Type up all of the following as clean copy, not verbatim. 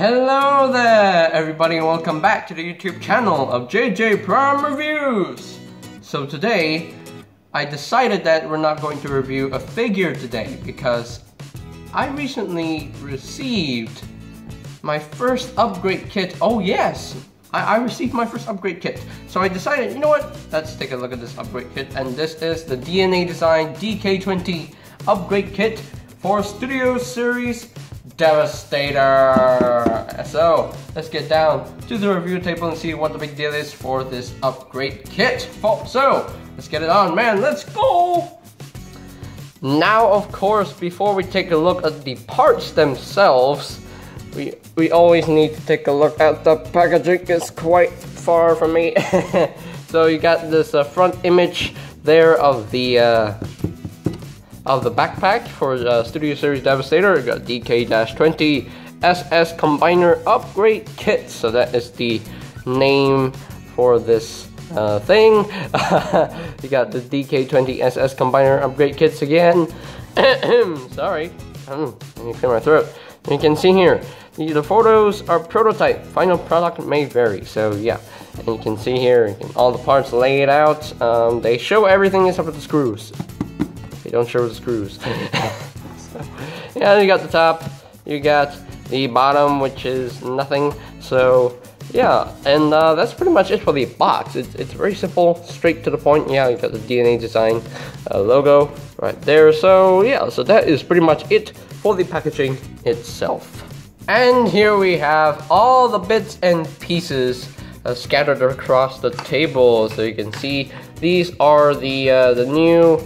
Hello there everybody and welcome back to the YouTube channel of JJ Prime Reviews. So today I decided that we're not going to review a figure today because I recently received my first upgrade kit. Oh yes, I received my first upgrade kit. So I decided, you know what, let's take a look at this upgrade kit, and this is the DNA Design DK-20 upgrade kit for Studio Series Devastator. So let's get down to the review table and see what the big deal is for this upgrade kit. So let's get it on, man. Let's go. Now, of course, before we take a look at the parts themselves, we always need to take a look at the packaging. It's quite far from me. So you got this front image there of the backpack for Studio Series Devastator. You got DK-20 SS Combiner Upgrade Kit. So that is the name for this thing. You got the DK-20 SS Combiner Upgrade Kits again. Sorry, let me clear my throat. You can see here, the photos are prototype. Final product may vary. So yeah, and you can see here all the parts laid out. They show everything except for the screws. They don't show the screws. So, yeah, you got the top, you got the bottom, which is nothing. So yeah, and that's pretty much it for the box. It's very simple, straight to the point. Yeah, you got the DNA Design logo right there. So yeah, so that is pretty much it for the packaging itself. And here we have all the bits and pieces scattered across the table. So you can see these are the new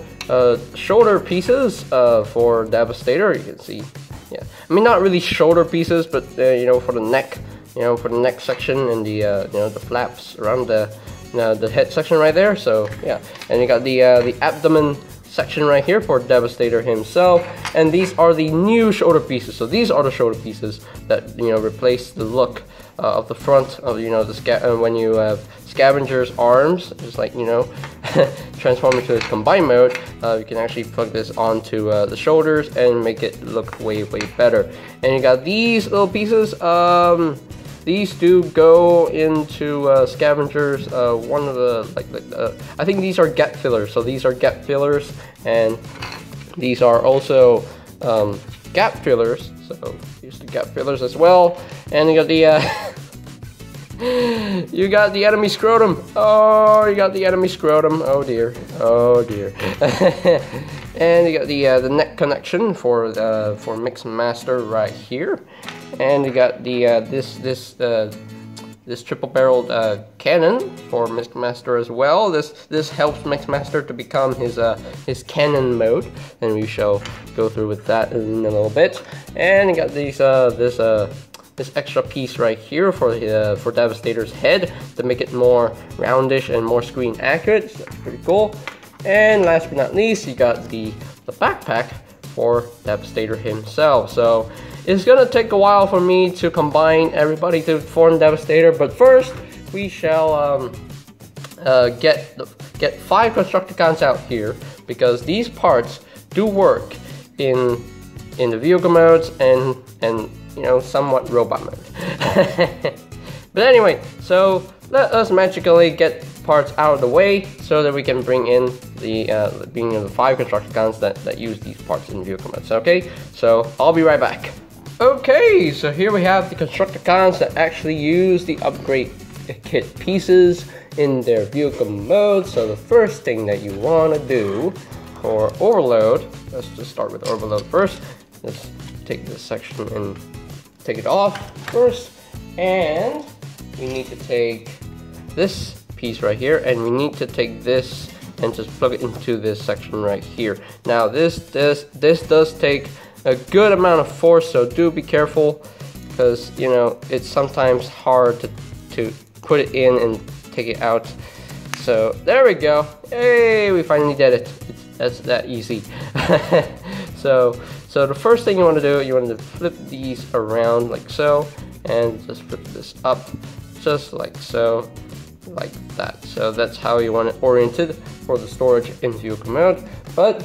shoulder pieces for Devastator. You can see, yeah, I mean, not really shoulder pieces, but you know, for the neck, you know, for the neck section and the you know, the flaps around the head section right there. So yeah, and you got the abdomen section right here for Devastator himself, and these are the new shoulder pieces. So these are the shoulder pieces that, you know, replace the look of the front of, you know, the when you have Scavenger's arms, just like, you know, transform into its combined mode. You can actually plug this onto the shoulders and make it look way better. And you got these little pieces. These do go into Scavenger's one of the I think these are gap fillers. So these are gap fillers, and these are also gap fillers. So use the gap fillers as well. And you got the you got the enemy scrotum. Oh, you got the enemy scrotum. Oh dear. Oh dear. And you got the neck connection for Mixmaster right here. And you got the this triple-barreled cannon for Mixmaster as well. This helps Mixmaster to become his cannon mode, and we shall go through with that in a little bit. And you got these this extra piece right here for Devastator's head to make it more roundish and more screen accurate. So that's pretty cool. And last but not least, you got the backpack for Devastator himself. So it's gonna take a while for me to combine everybody to form Devastator, but first we shall get 5 Constructicons out here, because these parts do work in the vehicle modes and you know, somewhat robot mode. But anyway, so let us magically get parts out of the way so that we can bring in the 5 Constructicons that use these parts in vehicle modes. Okay, so I'll be right back. Okay, so here we have the Constructicons that actually use the upgrade kit pieces in their vehicle mode. So the first thing that you want to do for overload, let's just start with overload first. Let's take this section and take it off first, and we need to take this piece right here, and we need to take this and just plug it into this section right here. Now this does take a good amount of force, so do be careful, because, you know, it's sometimes hard to put it in and take it out. So there we go. Hey, we finally did it. That's that easy. So the first thing you want to do, you want to flip these around like so, and just put this up just like so, like that. So that's how you want it oriented for the storage in vehicle mode. But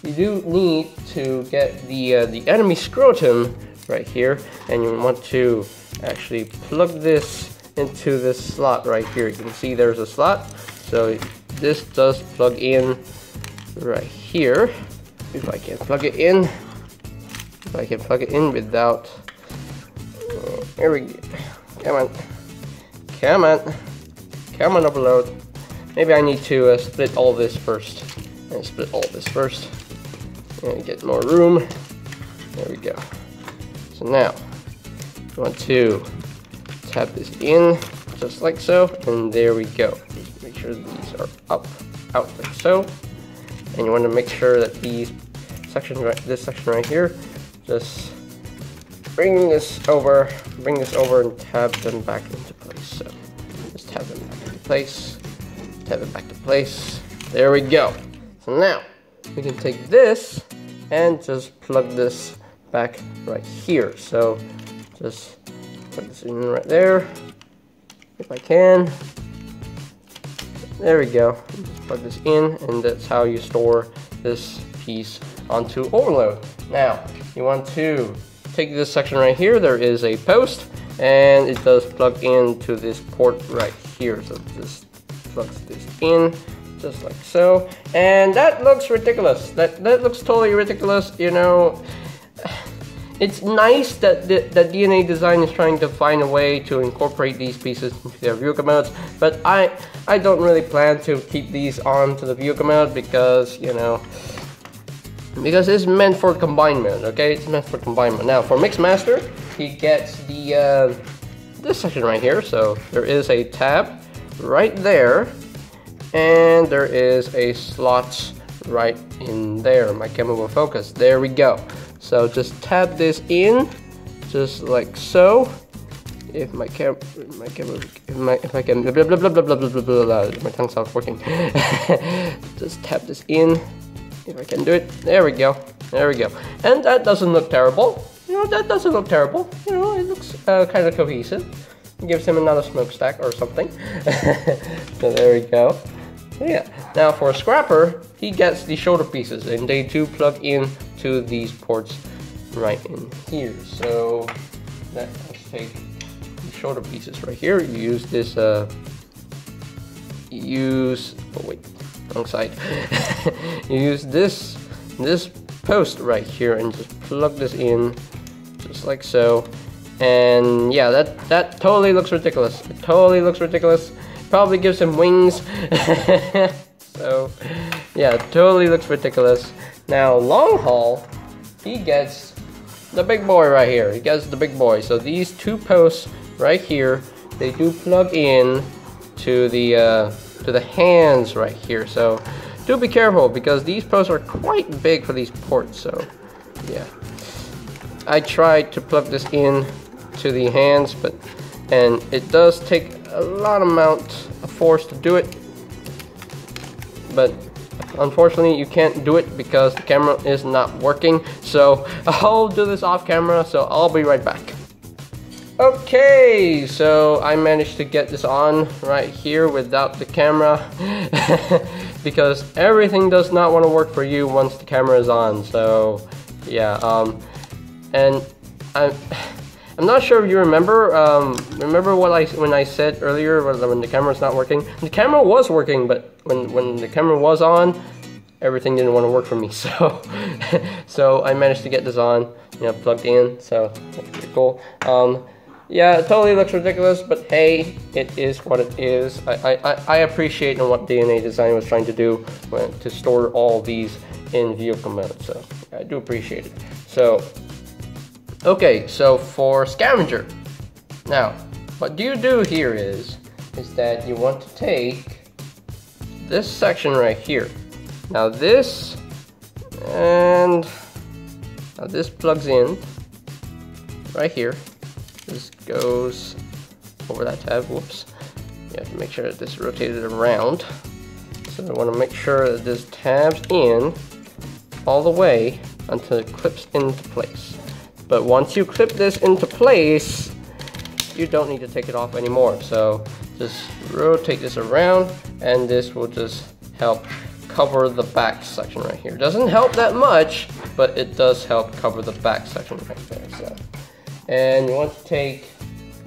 you do need to get the enemy scrotum right here, and you want to actually plug this into this slot right here. You can see there's a slot, so this does plug in right here. If I can plug it in, without, here we go. Come on, upload. Maybe I need to split all this first, and get more room. There we go. So now you want to tap this in just like so, and there we go. Just make sure these are out like so, and you want to make sure that these sections, this section right here, just bring this over and tab them back into place. So just tab them back into place, tab it back to place. There we go. So now we can take this and just plug this back right here. So just plug this in right there, if I can. There we go. Just plug this in, and that's how you store this piece onto overload. Now you want to take this section right here. There is a post, and it does plug into this port right here. So just plugs this in just like so, and that looks ridiculous. That looks totally ridiculous. You know, it's nice that that DNA Design is trying to find a way to incorporate these pieces into their vehicle modes, but I don't really plan to keep these on to the vehicle mode because, you know, because it's meant for combined mode. Okay, it's meant for combined mode. Now for Mixmaster, he gets the this section right here. So there is a tab right there, and there is a slot right in there. My camera will focus. There we go. So just tap this in, just like so. If I can, my tongue stops working. Just tap this in. If I can do it, there we go. And that doesn't look terrible. You know, that doesn't look terrible. You know, it looks kind of cohesive. It gives him another smokestack or something. So there we go. So yeah. Now for Scrapper, he gets the shoulder pieces, and they do plug in to these ports right in here. So let's take the shoulder pieces right here. You use this. Wrong side. You use this post right here and just plug this in just like so. And yeah, that totally looks ridiculous. It totally looks ridiculous. Probably gives him wings. So yeah, it totally looks ridiculous. Now Long Haul, he gets the big boy right here. He gets the big boy. So these two posts right here, they do plug in to the hands right here. So do be careful because these posts are quite big for these ports. So yeah, I tried to plug this in to the hands, and it does take a lot amount of force to do it, but unfortunately you can't do it because the camera is not working. So I'll do this off camera, so I'll be right back. Okay, so I managed to get this on right here without the camera because everything does not want to work for you once the camera is on. So yeah, and I'm not sure if you remember when I said earlier when the camera's not working. The camera was working, but when the camera was on, everything didn't want to work for me. So so I managed to get this on, you know, plugged in. So that's pretty cool. Yeah, it totally looks ridiculous, but hey, it is what it is. I appreciate what DNA Design was trying to do to store all these in vehicle mode. So I do appreciate it. So okay, so for Scavenger, now what you do here is that you want to take this section right here. Now this plugs in right here. This goes over that tab. Whoops. You have to make sure that this is rotated around. So I want to make sure that this tabs in all the way until it clips into place. But once you clip this into place, you don't need to take it off anymore. So just rotate this around, and this will just help cover the back section right here. Doesn't help that much, but it does help cover the back section right there. So, and you want to take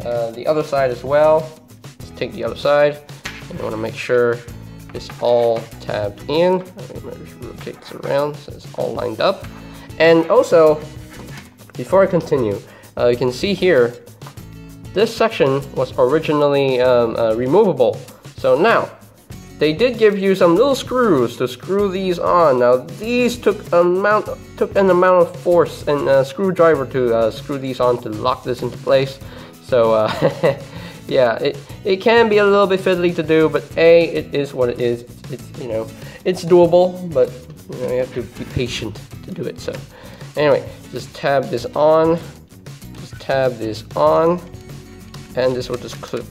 the other side as well. Let's take the other side. And I want to make sure it's all tabbed in. I'm going to rotate this around so it's all lined up. And also, before I continue, you can see here, this section was originally removable. So now, they did give you some little screws to screw these on. Now these took an amount of force and a screwdriver to screw these on to lock this into place. So yeah, it can be a little bit fiddly to do, but it is what it is. It's you know, it's doable, but you know, you have to be patient to do it. So anyway, just tab this on, and this will just clip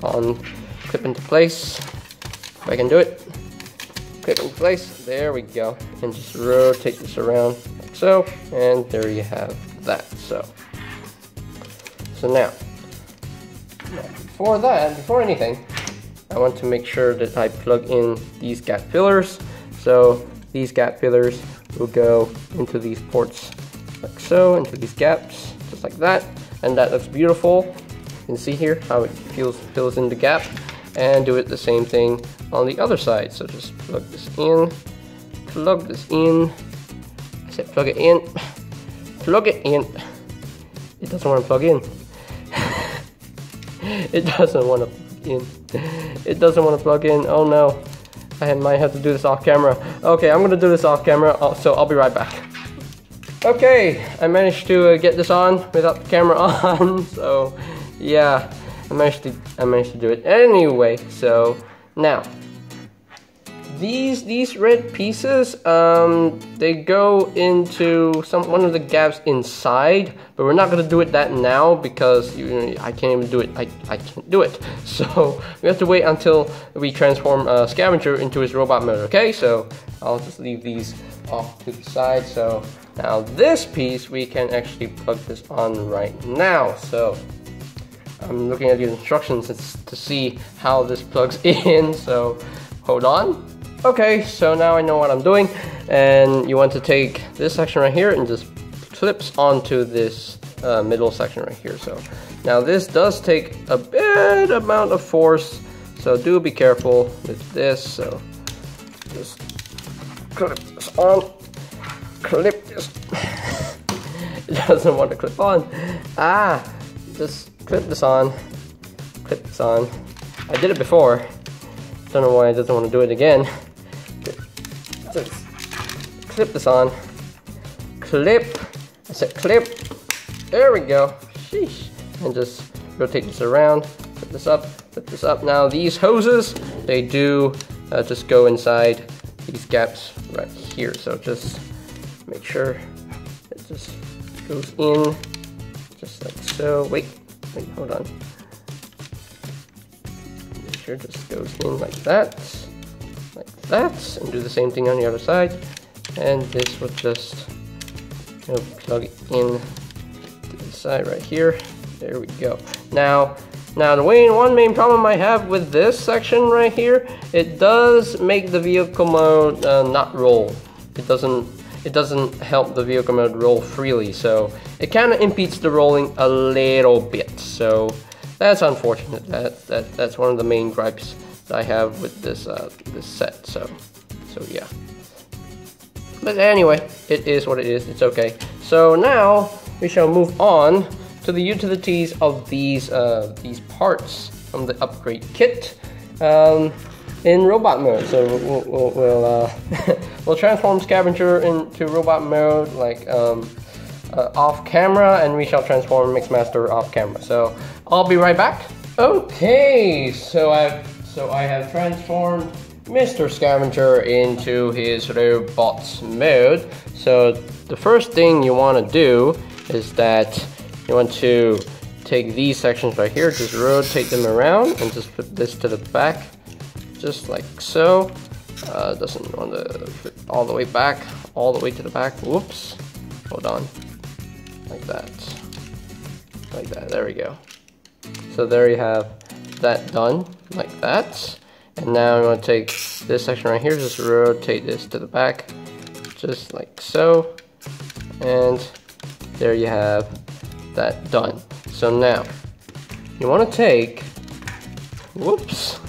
into place. If I can do it, clip in place, there we go, and just rotate this around like so, and there you have that. So now, before anything, I want to make sure that I plug in these gap fillers. So these gap fillers will go into these ports like so, into these gaps, just like that, and that looks beautiful. You can see here how it fills in the gap, and do it the same thing on the other side. So just plug this in, I said plug it in, it doesn't want to plug in. It doesn't want to plug in, oh no, I might have to do this off camera. Okay, I'm gonna do this off camera, so I'll be right back. Okay, I managed to get this on without the camera on, so yeah, I managed to do it anyway. So now these red pieces, they go into one of the gaps inside, but we're not gonna do it that now because I can't even do it. I can't do it. So we have to wait until we transform Scavenger into his robot mode. Okay, so I'll just leave these off to the side. So now this piece we can actually plug this on right now. So I'm looking at the instructions to see how this plugs in, so hold on. Okay, so now I know what I'm doing, and you want to take this section right here and just clips onto this middle section right here. So now this does take a bit amount of force, so do be careful with this. So just clip this on, clip this. It doesn't want to clip on. Just clip this on, I did it before, don't know why it doesn't want to do it again. Just clip this on, I said clip, there we go, sheesh, and just rotate this around, flip this up. Now these hoses, they do just go inside these gaps right here, so just make sure it just goes in, just like so. Wait, hold on. Make sure it just goes in like that, and do the same thing on the other side. And this will just plug it in to the side right here. There we go. Now the one main problem I have with this section right here, it does make the vehicle mode not roll. It doesn't help the vehicle mode roll freely, so it kind of impedes the rolling a little bit. So that's unfortunate. That's one of the main gripes that I have with this this set. So yeah. But anyway, it is what it is. It's okay. So now we shall move on to the utilities of these parts from the upgrade kit in robot mode. So we'll transform Scavenger into robot mode, like off camera, and we shall transform Mixmaster off camera. So I'll be right back. Okay, so I have transformed Mr. Scavenger into his robot mode. So the first thing you want to do is that you want to take these sections right here, just rotate them around and just flip this to the back, just like so. Doesn't want to flip all the way back, all the way to the back. Whoops, hold on, like that, there we go. So there you have that done, like that. And now I'm going to take this section right here, just rotate this to the back, just like so. And there you have that done. So now you want to take, whoops,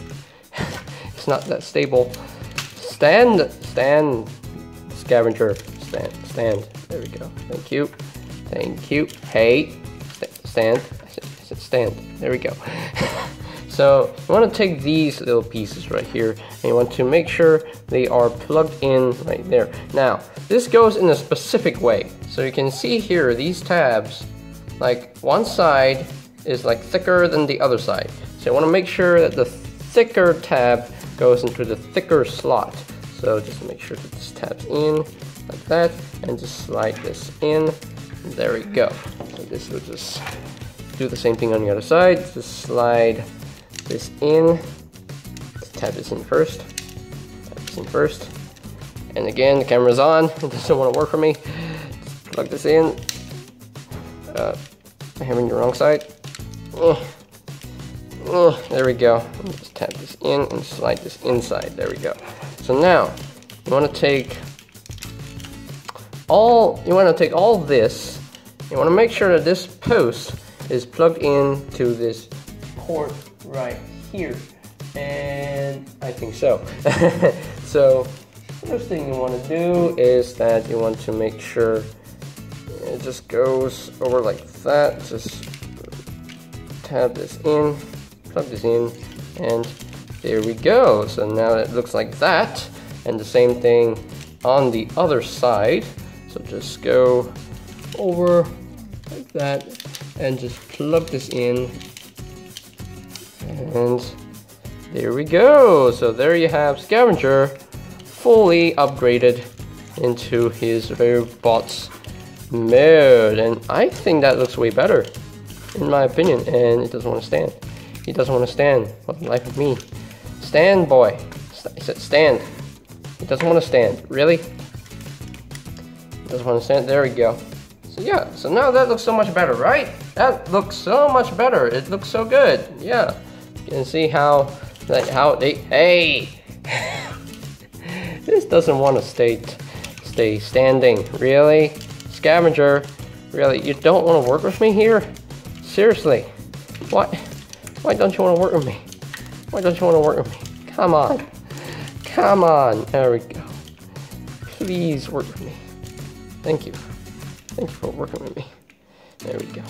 it's not that stable. Stand, Scavenger, stand. There we go. Thank you. Hey, stand. I said stand. There we go. So you want to take these little pieces right here, and you want to make sure they are plugged in right there. Now, this goes in a specific way. So you can see here, these tabs, like one side is like thicker than the other side. So you want to make sure that the thicker tab goes into the thicker slot. So just make sure that this tab's in like that, and just slide this in. There we go. So this will just do the same thing on the other side. Just slide this in. Let's tab this in first. And again, the camera's on. It doesn't want to work for me. Just plug this in. I'm having the wrong side. There we go. Just tap this in and slide this inside. There we go. So now you want to take all this. You want to make sure that this post is plugged in to this port right here, and I think so. So first thing you want to do is that you want to make sure it just goes over like that. Just tab this in, plug this in, and there we go. So now it looks like that, and the same thing on the other side. So just go over like that and just plug this in, and there we go. So there you have Scavenger fully upgraded into his robots mode, and I think that looks way better in my opinion. And it doesn't want to stand. He doesn't want to stand for the life of me. Stand, boy. He said stand. He doesn't want to stand. Really? He doesn't want to stand. There we go. So yeah, so now that looks so much better, right? That looks so much better. It looks so good. Yeah. You can see how hey! This doesn't want to stay standing. Really? Scavenger? Really? You don't want to work with me here? Seriously? What? Why don't you want to work with me? Why don't you want to work with me? Come on. Come on. There we go. Please work with me. Thank you. Thank you for working with me. There we go.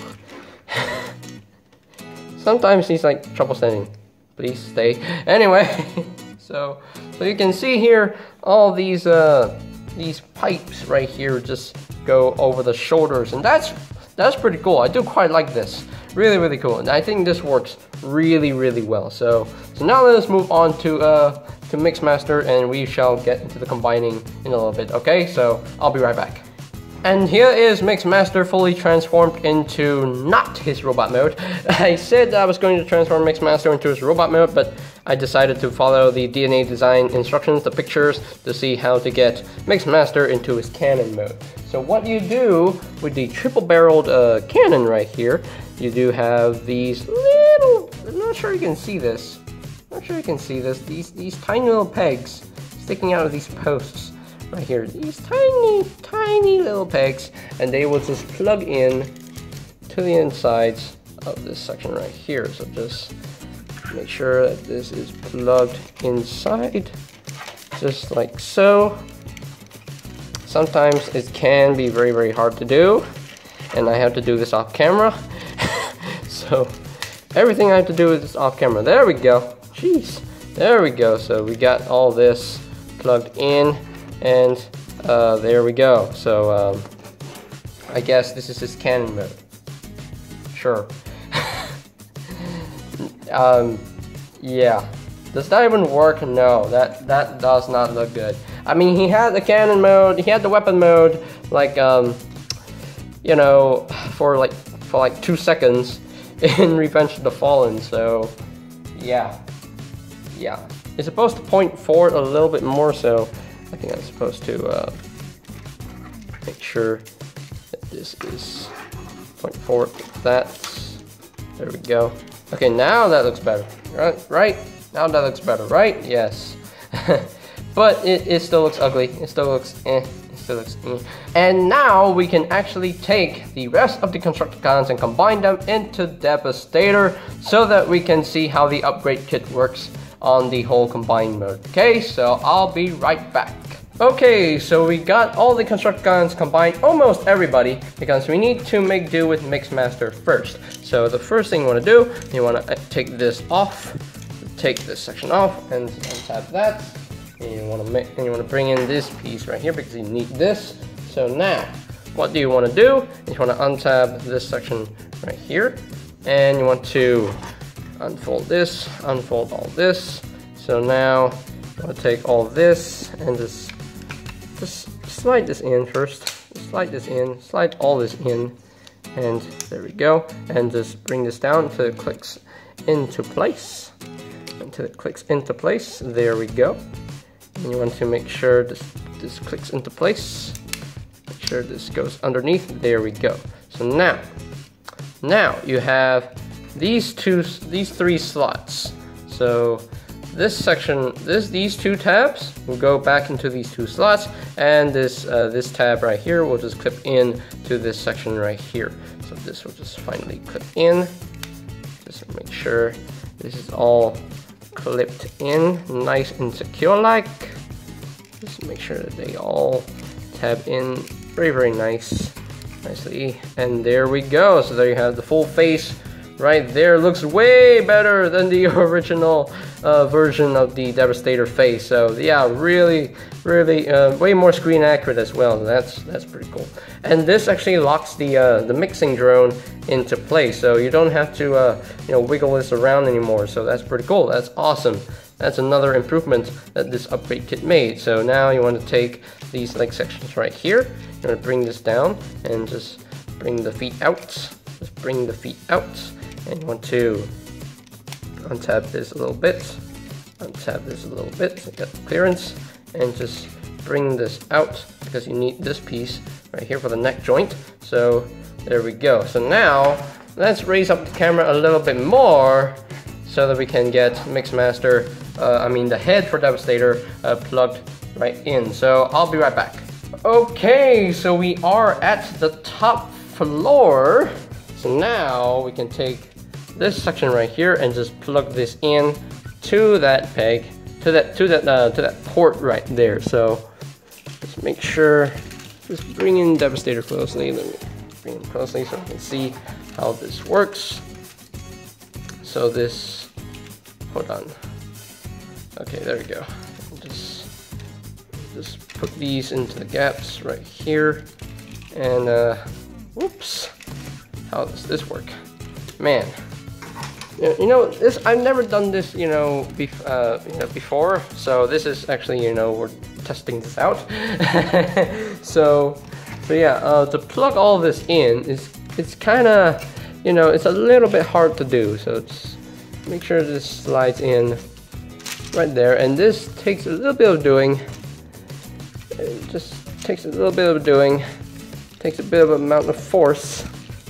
Sometimes he's like trouble standing. Please stay. Anyway, so you can see here all these pipes right here just go over the shoulders, and that's pretty cool. I do quite like this. Really cool, and I think this works really well. So now let us move on to Mixmaster, and we shall get into the combining in a little bit. Okay, so I'll be right back. And here is Mixmaster fully transformed into not his robot mode. I said I was going to transform Mixmaster into his robot mode, but I decided to follow the DNA design instructions, the pictures, to see how to get Mixmaster into his cannon mode. So what you do with the triple-barreled cannon right here, you do have these little, I'm not sure you can see this. These tiny little pegs sticking out of these posts right here. These tiny little pegs, and they will just plug in to the insides of this section right here. So just make sure that this is plugged inside, just like so. Sometimes it can be very hard to do, and I have to do this off camera. So everything I have to do is off camera. There we go. Jeez. There we go. So we got all this plugged in, and there we go. So I guess this is his cannon mode. Sure. Yeah. Does that even work? No, that does not look good. I mean, he had the cannon mode, he had the weapon mode, like you know, for like 2 seconds in Revenge of the Fallen. So yeah. It's supposed to point forward a little bit more, so I think I'm supposed to make sure that this is point forward like that. There we go. Okay, now that looks better. Right? Now that looks better, right? Yes. But it still looks ugly. It still looks still looks And now we can actually take the rest of the Constructicons and combine them into Devastator so that we can see how the upgrade kit works on the whole combined mode. Okay, so I'll be right back. Okay, so we got all the Constructicons combined, almost everybody, because we need to make do with Mixmaster first. So the first thing you want to do, you want to take this off, take this section off, and untap that. And you want to bring in this piece right here because you need this. So now, what do you want to do? You want to untab this section right here, and you want to unfold this, unfold all this. So now you want to take all this and just slide this in first. Slide this in, slide all this in, and there we go. And just bring this down until it clicks into place. Until it clicks into place. There we go. And you want to make sure this clicks into place. Make sure this goes underneath. There we go. So now you have these three slots. So this section, these two tabs will go back into these two slots, and this tab right here will just clip in to this section right here. So this will just finally clip in. Just make sure this is all clipped in, nice and secure like. Just make sure that they all tab in very nicely. And there we go. So there you have the full face right there. Looks way better than the original version of the Devastator face. So yeah, really way more screen accurate as well. That's pretty cool. And this actually locks the mixing drone into place, so you don't have to wiggle this around anymore. So that's pretty cool. That's awesome. That's another improvement that this upgrade kit made. So now you want to take these leg sections right here. You want to bring this down and just bring the feet out. Just bring the feet out, and you want to untab this a little bit. Untab this a little bit. So you got the clearance, and just bring this out because you need this piece right here for the neck joint. So there we go. So now let's raise up the camera a little bit more so that we can get Mixmaster, the head for Devastator plugged right in. So I'll be right back. Okay, so we are at the top floor. So now we can take this section right here and just plug this in to that peg, to that port right there. So just make sure, just bring in Devastator closely. Let me bring it closely so you can see how this works. So this, hold on. Okay, there we go. Just put these into the gaps right here, and whoops. How does this work? Man, this, I've never done this, before. So this is actually, we're testing this out. so yeah, to plug all this in it's kind of, it's a little bit hard to do. So just make sure this slides in right there, and this takes a little bit of doing. It just takes a little bit of doing. Takes a bit of amount of force.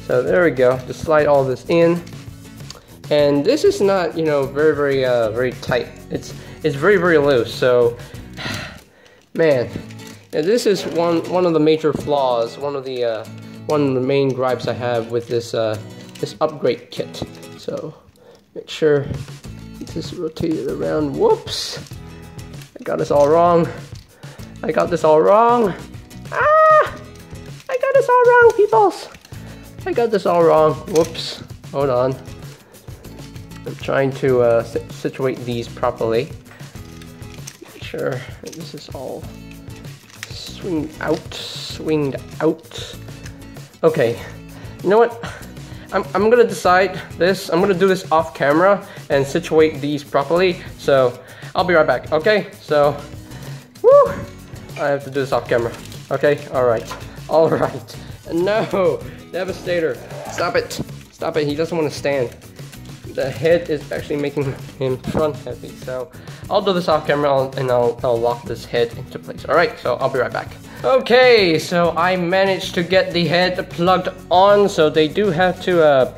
So there we go. Just slide all this in, and this is not, very tight. It's very loose. So, man, this is one of the major flaws. One of the main gripes I have with this this upgrade kit. So make sure just rotate it around. Whoops! I got this all wrong. I got this all wrong. Ah! I got this all wrong, peoples. I got this all wrong. Whoops. Hold on. I'm trying to situate these properly. Make sure this is all swinged out. Okay. You know what? I'm gonna decide this. I'm gonna do this off camera and situate these properly. So I'll be right back. Okay. So, woo! I have to do this off camera. Okay. All right. No, Devastator, stop it! Stop it! He doesn't want to stand. The head is actually making him front heavy. So I'll do this off camera and I'll lock this head into place. All right. So I'll be right back. Okay, so I managed to get the head plugged on. So they do have to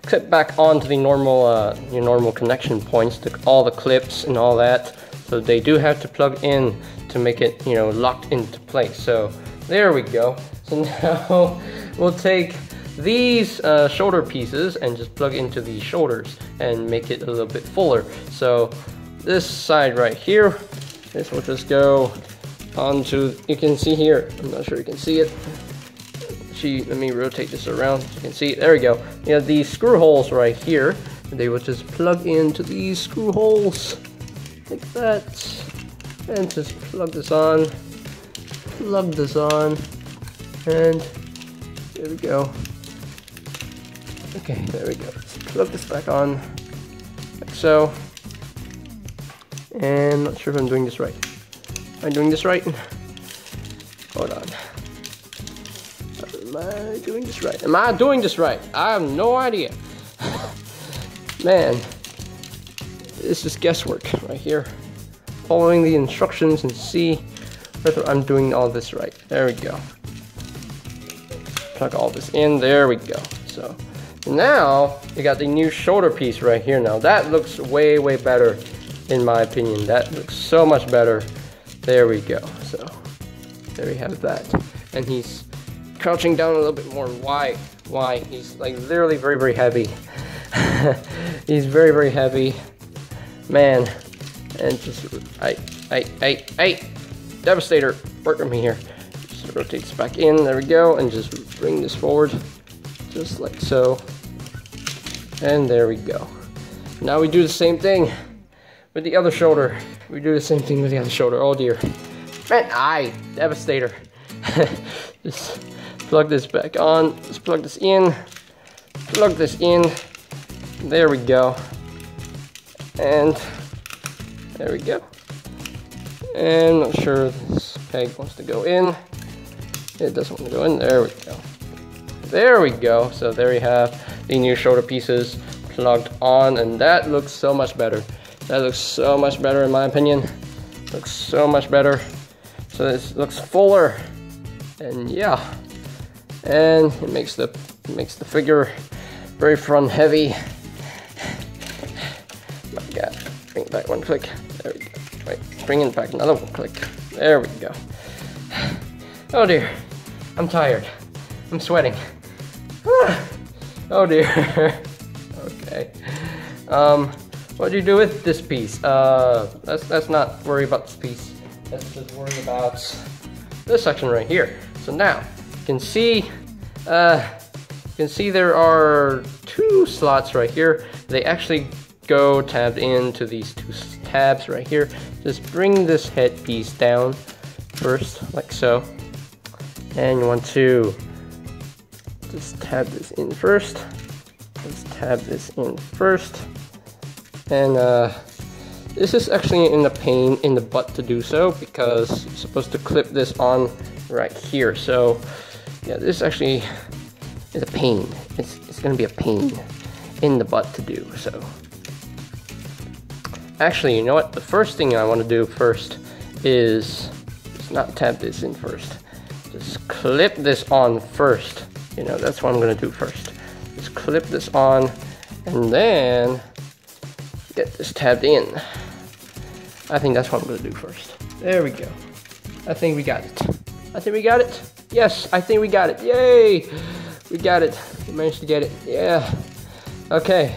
clip back onto the normal normal connection points, to all the clips and all that. So they do have to plug in to to make it, you know, locked into place. So there we go. So now we'll take these shoulder pieces and just plug into the shoulders and make it a little bit fuller. So this side right here, this will just go onto, you can see here, I'm not sure you can see it. Let me rotate this around so you can see it. There we go. You have these screw holes right here. They will just plug into these screw holes like that. And just plug this on, and there we go. Okay, there we go. Let's plug this back on, like so. And I'm not sure if I'm doing this right. Am I doing this right? Hold on. Am I doing this right? Am I doing this right? I have no idea. Man, this is guesswork right here. Following the instructions and see whether I'm doing all this right. There we go. Plug all this in. There we go. So now you got the new shoulder piece right here. Now that looks way better in my opinion. That looks so much better. There we go. So there we have that. And he's crouching down a little bit more. Why? He's like literally very heavy. He's very heavy, man. And just hey, Devastator, work with me here. Just rotate this back in. There we go, and just bring this forward, just like so. And there we go. Now we do the same thing with the other shoulder. We do the same thing with the other shoulder. Oh dear, man, Devastator. Just plug this back on. Let's plug this in. Plug this in. There we go. And there we go. And I'm not sure this peg wants to go in. It doesn't want to go in. There we go. There we go. So there we have the new shoulder pieces plugged on, and that looks so much better. That looks so much better in my opinion. Looks so much better. So this looks fuller, and yeah, and it makes the figure very front heavy. My God, bring it back one click. There we go. Wait, bring it back another one click. There we go. Oh dear, I'm tired. I'm sweating. Oh dear. Okay. What do you do with this piece? Let's not worry about this piece. Let's just worry about this section right here. So now you can see there are two slots right here. They actually go tabbed into these two tabs right here. Just bring this headpiece down first, like so. And you want to just tab this in first. Let's tab this in first. And this is actually in a pain in the butt to do so, because you're supposed to clip this on right here. So yeah, this actually is a pain. It's gonna be a pain in the butt to do so. Actually, you know what? The first thing I want to do first is just not tab this in first. Just clip this on first. You know, that's what I'm gonna do first. Just clip this on, and then get this tabbed in. I think that's what I'm gonna do first. There we go. I think we got it. I think we got it. Yes, I think we got it. Yay! We got it. We managed to get it. Yeah. Okay.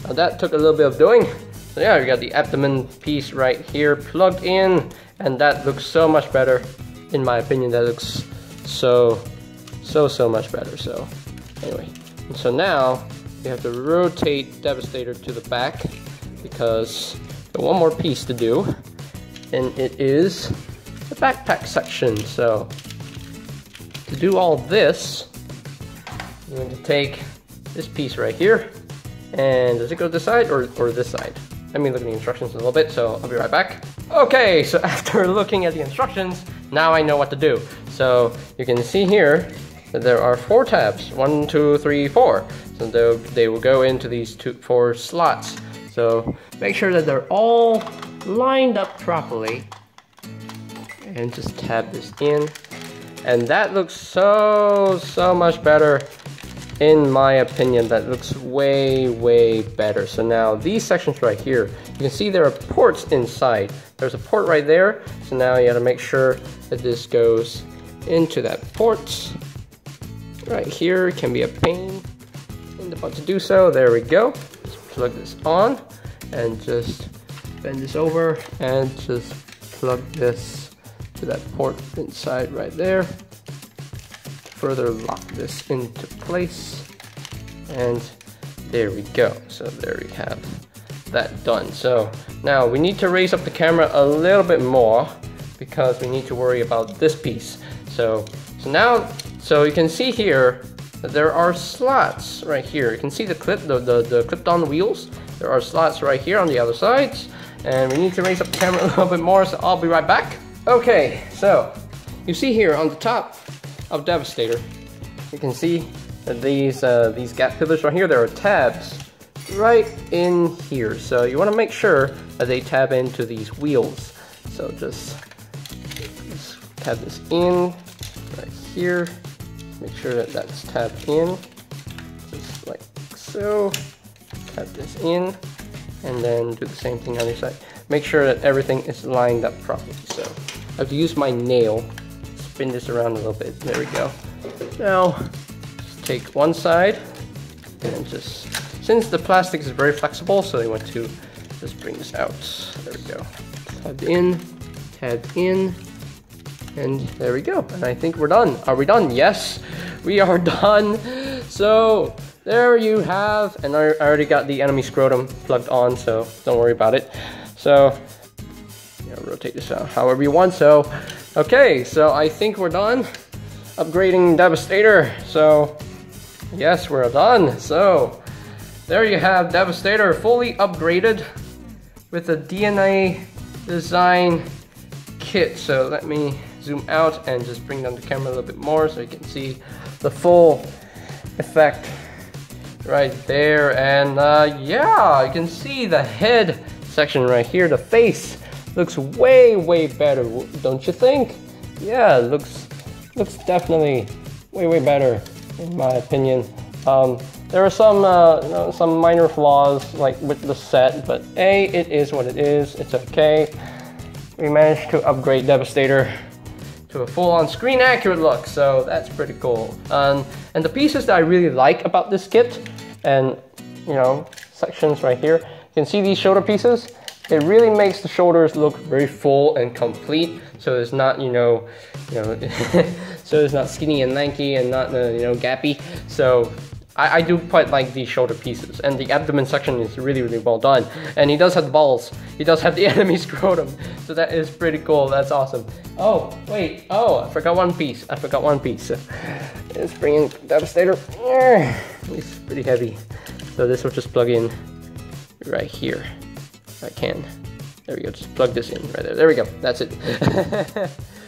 Now that took a little bit of doing. So yeah, we got the abdomen piece right here plugged in, and that looks so much better. In my opinion, that looks so much better. So anyway, and so now you have to rotate Devastator to the back, because there's one more piece to do, and it is the backpack section. So to do all this, you're going to take this piece right here, and does it go this side or this side? Let me look at the instructions a little bit, so I'll be right back. Okay, so after looking at the instructions, now I know what to do. So you can see here that there are 4 tabs, 1, 2, 3, 4. So they will go into these 4 slots. So make sure that they're all lined up properly, and just tab this in. And that looks so much better. In my opinion, that looks way better. So now these sections right here, you can see there are ports inside. there's a port right there. So now you gotta make sure that this goes into that port. Right here can be a pain in the butt to do so. There we go. Just plug this on and just bend this over and just plug this to that port inside right there. Further lock this into place, and there we go. So there we have that done. So now we need to raise up the camera a little bit more because we need to worry about this piece. So you can see here that there are slots right here. You can see the clipped on wheels. There are slots right here on the other sides, and we need to raise up the camera a little bit more, so I'll be right back. Okay, so you see here on the top of Devastator, you can see that these gap pillars right here, there are tabs right in here. So you want to make sure that they tab into these wheels. So just tab this in right here. Make sure that that's tabbed in, just like so. Tab this in, and then do the same thing on the side. Make sure that everything is lined up properly. So I have to use my nail, spin this around a little bit. There we go. Now, just take one side, and just, since the plastic is very flexible, so you want to just bring this out. There we go. Tabbed in, and there we go. And I think we're done. Are we done? Yes, we are done. So there you have, and I already got the enemy scrotum plugged on, so don't worry about it. So yeah, rotate this out however you want. So okay, so I think we're done upgrading Devastator. So yes, we're done. So there you have Devastator fully upgraded with a DNA design kit. So let me zoom out and just bring down the camera a little bit more so you can see the full effect right there. And yeah, you can see the head section right here. The face looks way better, don't you think? Yeah, it looks definitely way better in my opinion. There are some minor flaws like with the set, but hey, it is what it is. It's okay. We managed to upgrade Devastator to a full-on screen accurate look, so that's pretty cool. And the pieces that I really like about this kit, and sections right here, you can see these shoulder pieces. It really makes the shoulders look very full and complete, so it's not so it's not skinny and lanky and not gappy. So I do quite like these shoulder pieces, and the abdomen section is really well done. And he does have the balls. He does have the enemy scrotum, so that is pretty cool. That's awesome. Oh wait, I forgot one piece. Let's bring in Devastator. It's pretty heavy, so this will just plug in right here. If I can. There we go. Just plug this in right there. There we go. That's it.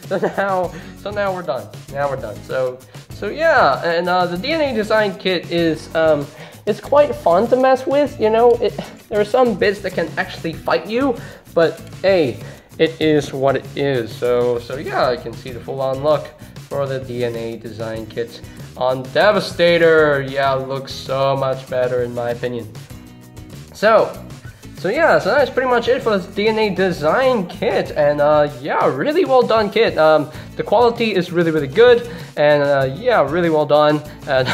So now we're done. So yeah, and the DNA design kit is it's quite fun to mess with. There are some bits that can actually fight you, but hey, it is what it is. So yeah, I can see the full-on look for the DNA design kit on Devastator. Yeah, it looks so much better in my opinion. So yeah, so that's pretty much it for this DNA design kit, and yeah, really well done kit. The quality is really good, and yeah, really well done. And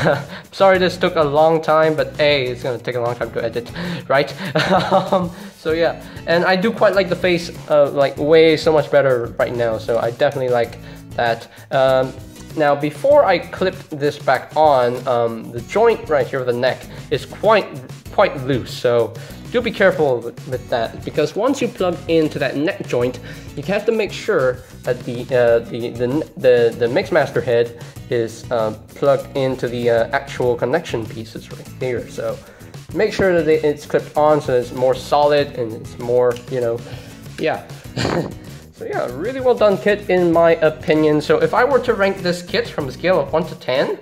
sorry this took a long time, but hey, it's gonna take a long time to edit, right? So yeah, and I do quite like the face, like way so much better right now. So I definitely like that. Now, before I clip this back on, the joint right here with the neck is quite loose. So do be careful with that, because once you plug into that neck joint, you have to make sure that the Mixmaster head is plugged into the actual connection pieces right here. So make sure that it's clipped on so it's more solid and it's more, yeah. So yeah, really well done kit in my opinion. So if I were to rank this kit from a scale of 1 to 10,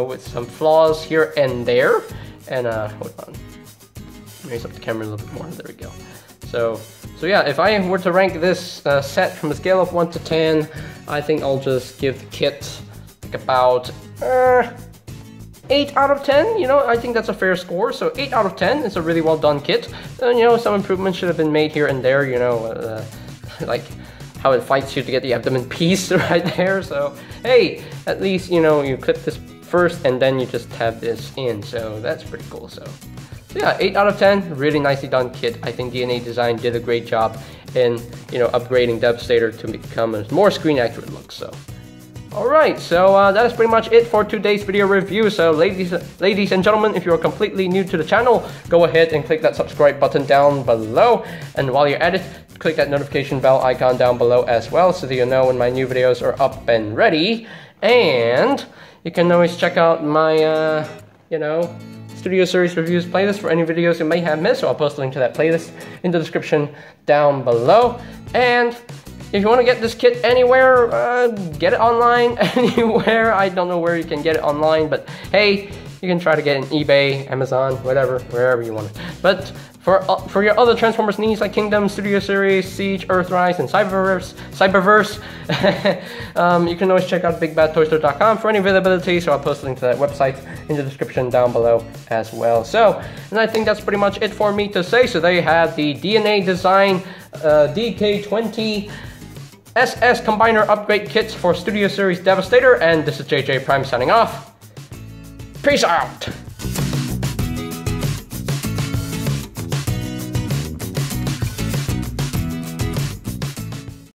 with some flaws here and there, and hold on. Raise up the camera a little bit more. There we go. So yeah, if I were to rank this set from a scale of 1 to 10, I think I'll just give the kit like about 8 out of 10, you know, I think that's a fair score. So 8 out of 10 is a really well done kit. You know, some improvements should have been made here and there, you know, like how it fights you to get the abdomen piece right there. So hey, at least, you know, you clip this first and then you just tab this in. So that's pretty cool. So yeah, 8 out of 10, really nicely done kit. I think DNA Design did a great job in, you know, upgrading Devastator to become a more screen accurate look. So alright, so that is pretty much it for today's video review. So ladies and gentlemen, if you're completely new to the channel, go ahead and click that subscribe button down below. And while you're at it, click that notification bell icon down below as well, so that you know when my new videos are up and ready. And you can always check out my, you know, Studio Series Reviews playlist for any videos you may have missed. So I'll post a link to that playlist in the description down below. And if you want to get this kit anywhere, get it online, anywhere. I don't know where you can get it online, but hey, you can try to get it on eBay, Amazon, whatever, wherever you want it. But for your other Transformers needs like Kingdom, Studio Series, Siege, Earthrise, and Cyberverse, you can always check out bigbadtoystore.com for any availability. So I'll post a link to that website in the description down below as well. So, and I think that's pretty much it for me to say. So there you have the DNA Design DK-20 SS Combiner Upgrade Kits for Studio Series Devastator. And this is JJ Prime signing off. Peace out!